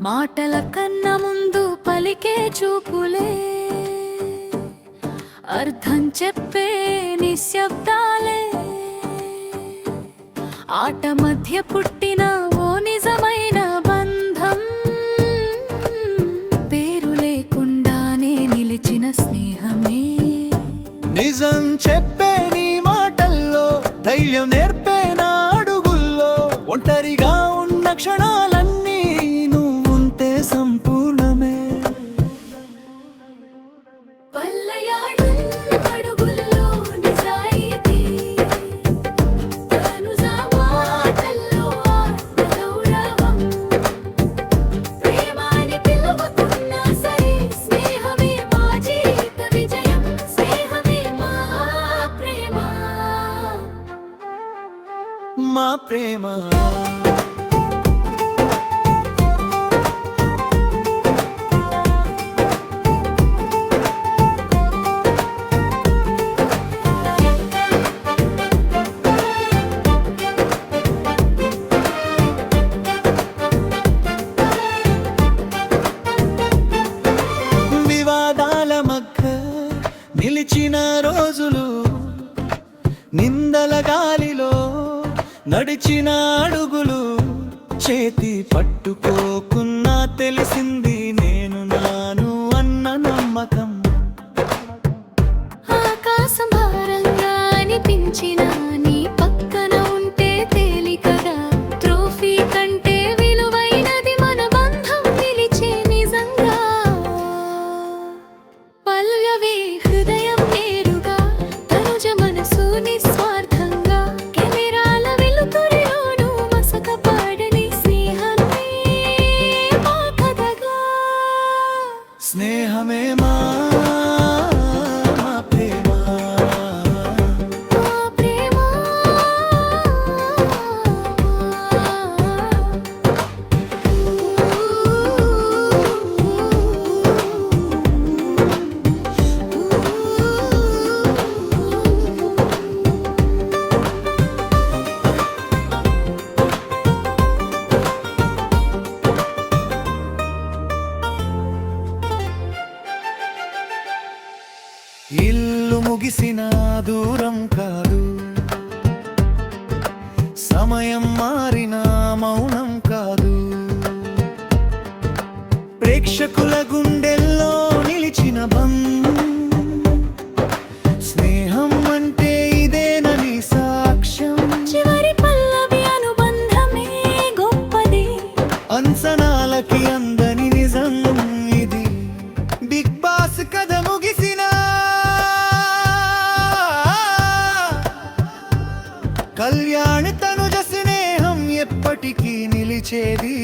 మాటల కన్నా ముందు పలికే చూపులే, అర్థం చెప్పే నిశ్శబ్దాలే, ఆట మధ్య పుట్టిన ఓ నిజమైన బంధం, పేరు లేకుండానే నిలిచిన స్నేహమే. నిజం చెప్పే నీ మాటల్లో, ధైర్యం నేర్పే నా అడుగుల్లో, ఒంటరిగా ఉన్న క్షణాలన్నీ నువ్వుంటే సంపూర్ణమే. పల్లయాడున్న అడుగుల్లో నిజాయితీ, తనుజా మాటల్లో ఆత్మగౌరవం, ప్రేమాని పిలువకున్నా సరే స్నేహమే మా జీవిత విజయం, స్నేహమే మా ప్రేమ. మా ప్రేమ వివాదాల మధ్య నిలిచిన రోజులు, నిందల గాలిలో నడిచిన అడుగులు, చేతి పట్టుకోకున్నా తెలిసింది నేను నాను అన్న నమ్మకం. ఆకాశం భారంగా అనిపించిన నీ పక్కన ఉంటే తేలికగా, ట్రోఫీ కంటే విలువైనది మన బంధం నిలిచే నిజంగా. పల్లవి హృదయం నేరుగా, తనుజ మనసు నిస్వార్థంగా, కెమెరాల వెలుతురిలోనూ మసక పాడని స్నేహమే మా కథగా. స్నేహమే మా ప్రేమ. మా ప్రేమ ఇల్లు ముగిసిన దూరం కాదు, సమయం మారిన మౌనం కాదు, ప్రేక్షకుల గుండెల్లో నిలిచిన బంధం, స్నేహం అంటే ఇదేనని సాక్ష్యం. చివరి పల్లవి అనుబంధమే గొప్పది, అంచనాలకి అందని నిజం ఇది. బిగ్ బాస్ కథ ముగిసిన కళ్యాణ్ తనుజ స్నేహం ఎప్పటికీ నిలిచేది.